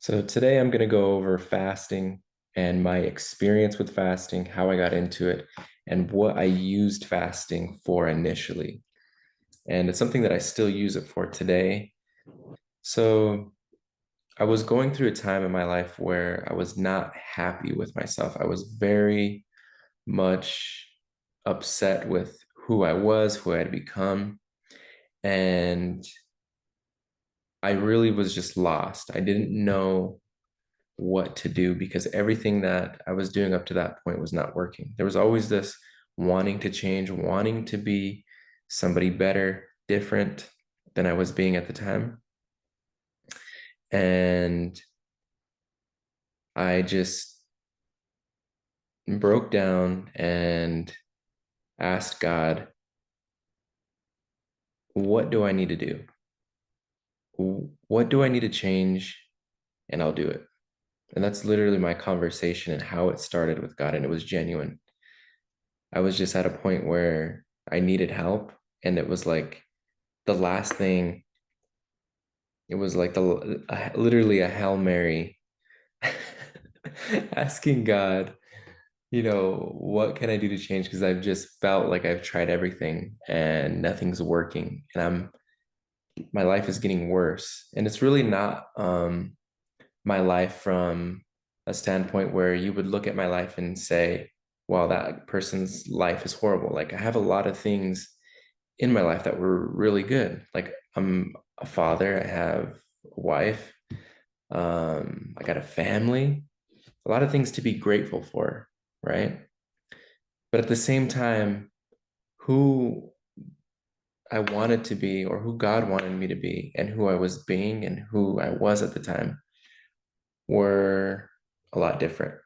So today I'm going to go over fasting and my experience with fasting, how I got into it, and what I used fasting for initially. And it's something that I still use it for today. So I was going through a time in my life where I was not happy with myself. I was very much upset with who I was, who I had become, and I really was just lost. I didn't know what to do because everything that I was doing up to that point was not working. There was always this wanting to change, wanting to be somebody better, different than I was being at the time. And I just broke down and asked God, what do I need to do? What do I need to change? And I'll do it. And that's literally my conversation and how it started with God. And it was genuine. I was just at a point where I needed help. And it was like the last thing, it was like literally a Hail Mary asking God, what can I do to change? Because I've just felt like I've tried everything and nothing's working. And my life is getting worse. And it's really not my life from a standpoint where you would look at my life and say, wow, that person's life is horrible. Like I have a lot of things in my life that were really good. Like I'm a father, I have a wife, I got a family, a lot of things to be grateful for, right? But at the same time, who I wanted to be or who God wanted me to be and who I was being and who I was at the time were a lot different.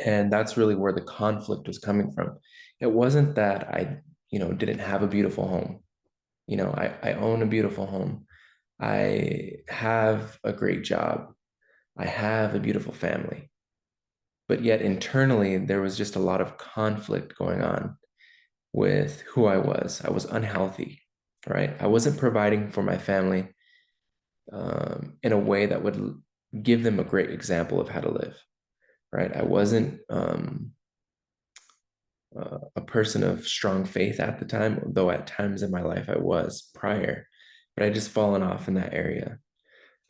And that's really where the conflict was coming from. It wasn't that I didn't have a beautiful home. I own a beautiful home. I have a great job. I have a beautiful family. But yet internally, there was just a lot of conflict going on with who I was. I was unhealthy, right? I wasn't providing for my family in a way that would give them a great example of how to live, right? I wasn't a person of strong faith at the time, though at times in my life I was prior, but I just fallen off in that area.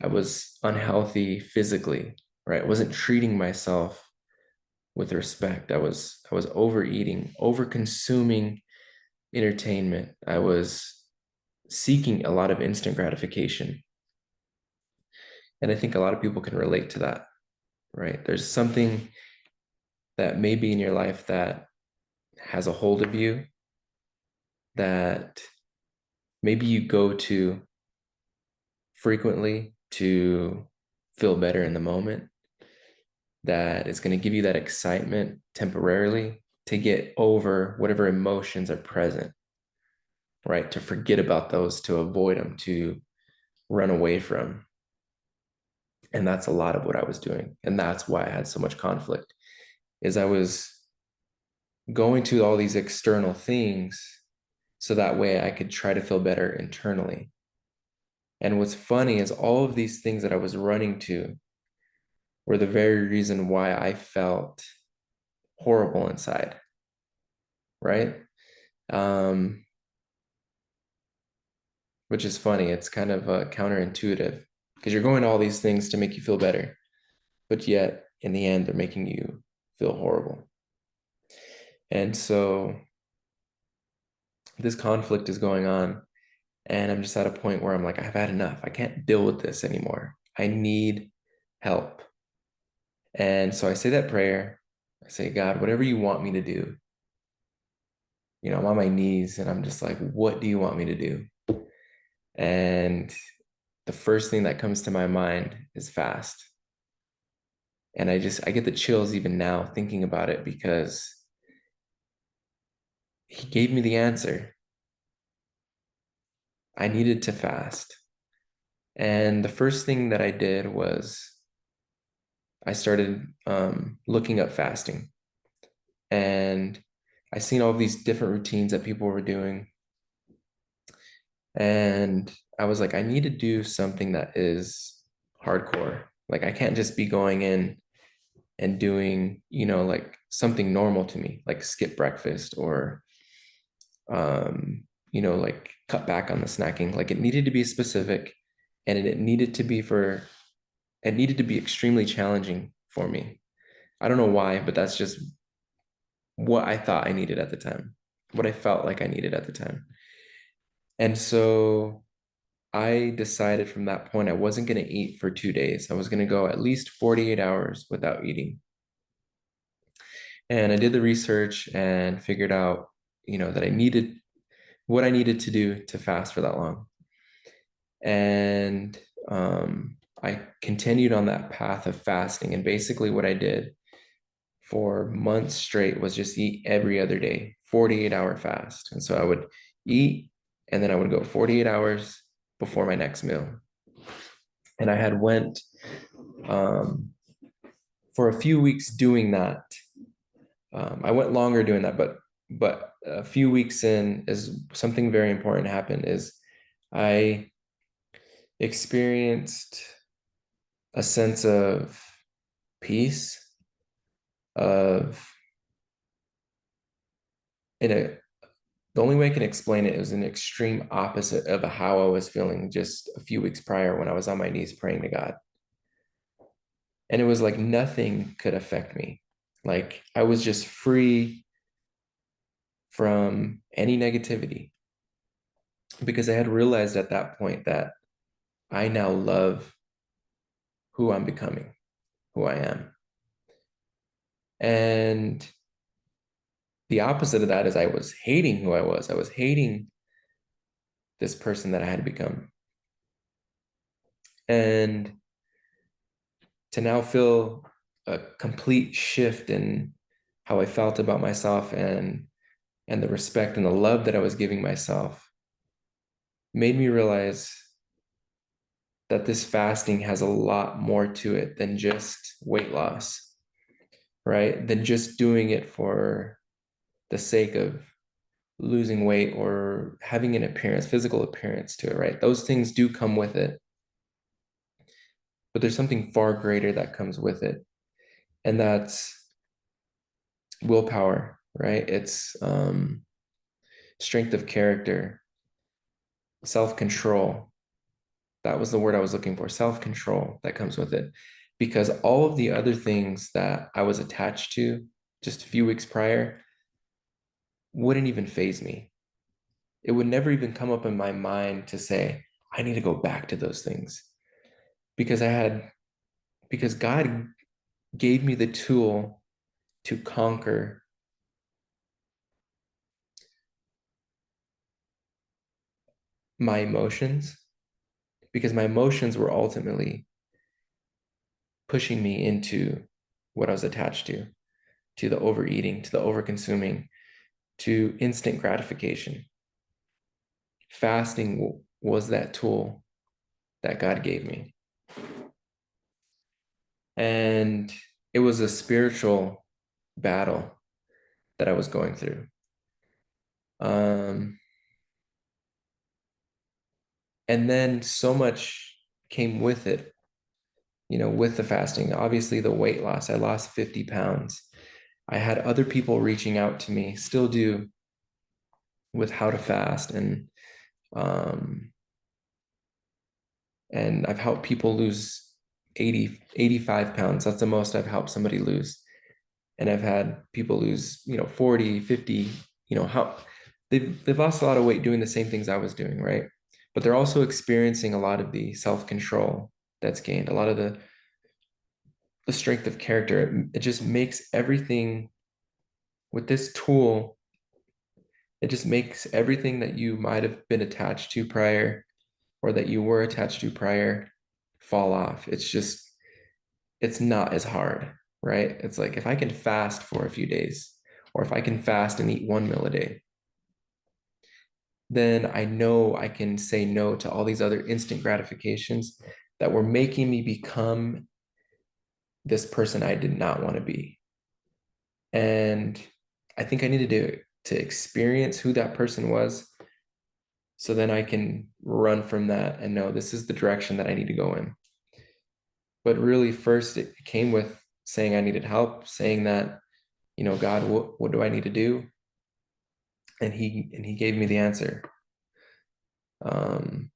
I was unhealthy physically, right? I wasn't treating myself with respect. I was overeating, over consuming entertainment. I was seeking a lot of instant gratification. And I think a lot of people can relate to that, right? There's something that may be in your life that has a hold of you that maybe you go to frequently to feel better in the moment, that is going to give you that excitement temporarily to get over whatever emotions are present, right? To forget about those, to avoid them, to run away from. And that's a lot of what I was doing. And that's why I had so much conflict is I was going to all these external things so that way I could try to feel better internally. And what's funny is all of these things that I was running to were the very reason why I felt horrible inside, right? Um, which is funny. It's kind of counterintuitive because you're going to all these things to make you feel better, but yet in the end, they're making you feel horrible. And so this conflict is going on, and I'm just at a point where I'm like, I've had enough. I can't deal with this anymore. I need help. And so I say that prayer. I say, God, whatever you want me to do, I'm on my knees and I'm just like, what do you want me to do? And the first thing that comes to my mind is fast. And I get the chills even now thinking about it because he gave me the answer. I needed to fast. And the first thing that I did was I started looking up fasting. And I seen all these different routines that people were doing. And I was like, I need to do something that is hardcore. Like I can't just be going in and doing, like something normal to me, like skip breakfast or like cut back on the snacking. Like it needed to be specific and it needed to be extremely challenging for me. I don't know why, but that's just what I thought I needed at the time, what I felt like I needed at the time. And so I decided from that point I wasn't going to eat for 2 days. I was going to go at least 48 hours without eating. And I did the research and figured out, that I needed what I needed to do to fast for that long. And I continued on that path of fasting. And basically, what I did for months straight was just eat every other day, 48-hour fast. And so I would eat and then I would go 48 hours before my next meal. And I had went um, for a few weeks doing that. I went longer doing that, but a few weeks in is something very important happened is I experienced a sense of peace of in a the only way I can explain it is an extreme opposite of how I was feeling just a few weeks prior when I was on my knees praying to God. And it was like nothing could affect me. Like I was just free from any negativity because I had realized at that point that I now love who I'm becoming, who I am. And the opposite of that is I was hating who I was. I was hating this person that I had become. And to now feel a complete shift in how I felt about myself and the respect and the love that I was giving myself made me realize that this fasting has a lot more to it than just weight loss, right? Than just doing it for the sake of losing weight or having an appearance, physical appearance to it, right? Those things do come with it, but there's something far greater that comes with it. And that's willpower, right? It's strength of character, self-control. That was the word I was looking for, self-control that comes with it. Because all of the other things that I was attached to just a few weeks prior wouldn't even faze me. It would never even come up in my mind to say, I need to go back to those things. Because because God gave me the tool to conquer my emotions, because my emotions were ultimately pushing me into what I was attached to the overeating, to the overconsuming, to instant gratification. Fasting was that tool that God gave me. And it was a spiritual battle that I was going through. And then so much came with it, with the fasting. Obviously, the weight loss, I lost 50 pounds. I had other people reaching out to me, still do, with how to fast. Um, and I've helped people lose 80, 85 pounds. That's the most I've helped somebody lose. And I've had people lose, 40, 50, how they've lost a lot of weight doing the same things I was doing, right? But they're also experiencing a lot of the self-control that's gained, a lot of the strength of character. It just makes everything with this tool, it just makes everything that you might have been attached to prior or that you were attached to prior fall off. It's not as hard, right? It's like if I can fast for a few days, or if I can fast and eat one meal a day, then I know I can say no to all these other instant gratifications that were making me become this person I did not want to be. And I think I needed to experience who that person was so then I can run from that and know this is the direction that I need to go in. But really, first it came with saying I needed help, saying that, God, what do I need to do? And he gave me the answer. Um,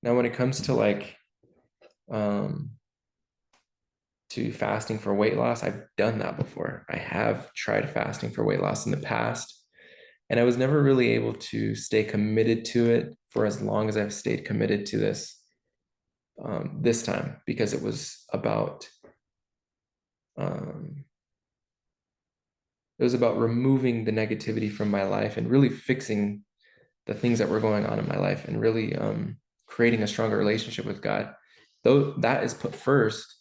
Now, when it comes to um, to fasting for weight loss, I've done that before. I have tried fasting for weight loss in the past, and I was never really able to stay committed to it for as long as I've stayed committed to this time, because um, it was about removing the negativity from my life and really fixing the things that were going on in my life, and really creating a stronger relationship with God. Though that is put first.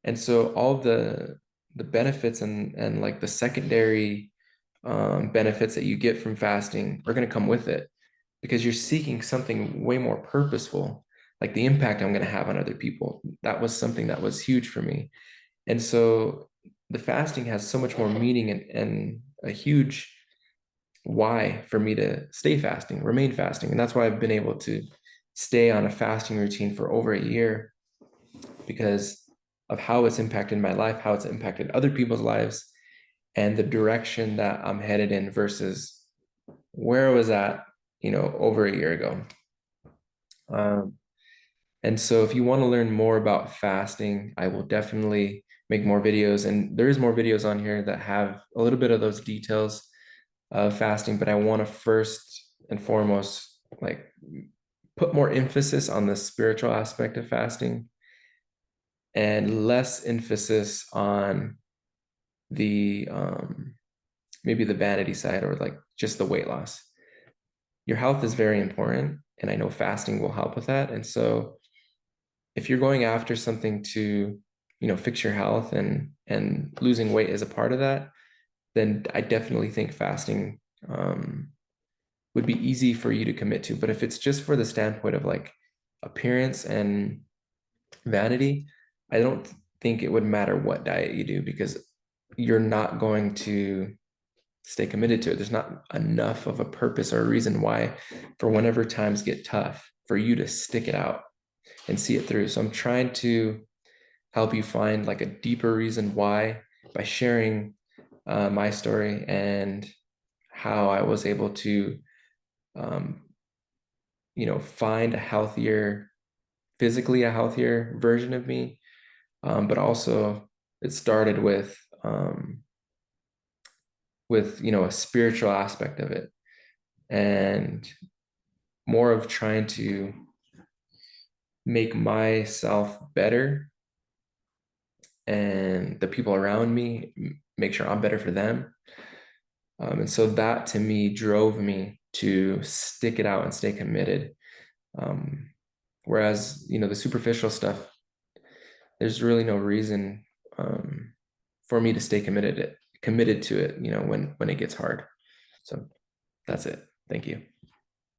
And so all the benefits and like the secondary benefits that you get from fasting are going to come with it, because you're seeking something way more purposeful, like the impact I'm going to have on other people. That was something that was huge for me. And so the fasting has so much more meaning and a huge why for me to stay fasting, remain fasting. And that's why I've been able to stay on a fasting routine for over a year, because of how it's impacted my life, how it's impacted other people's lives, and the direction that I'm headed in versus where I was at, over a year ago. Um, and so if you want to learn more about fasting, I will definitely make more videos. And there is more videos on here that have a little bit of those details of fasting, but I want to first and foremost, like, put more emphasis on the spiritual aspect of fasting and less emphasis on the maybe the vanity side, or like just the weight loss. Your health is very important, and I know fasting will help with that. And so if you're going after something to, fix your health, and losing weight is a part of that, then I definitely think fasting would be easy for you to commit to. But if it's just for the standpoint of like appearance and vanity, I don't think it would matter what diet you do, because you're not going to stay committed to it. There's not enough of a purpose or a reason why, for whenever times get tough, for you to stick it out and see it through. So I'm trying to help you find like a deeper reason why, by sharing my story and how I was able to, um, find a healthier, physically a healthier version of me. But also it started with a spiritual aspect of it, and more of trying to make myself better and the people around me, make sure I'm better for them. And so that to me drove me to stick it out and stay committed. Um, Whereas, the superficial stuff, there's really no reason for me to stay committed to it, when it gets hard. So that's it. Thank you.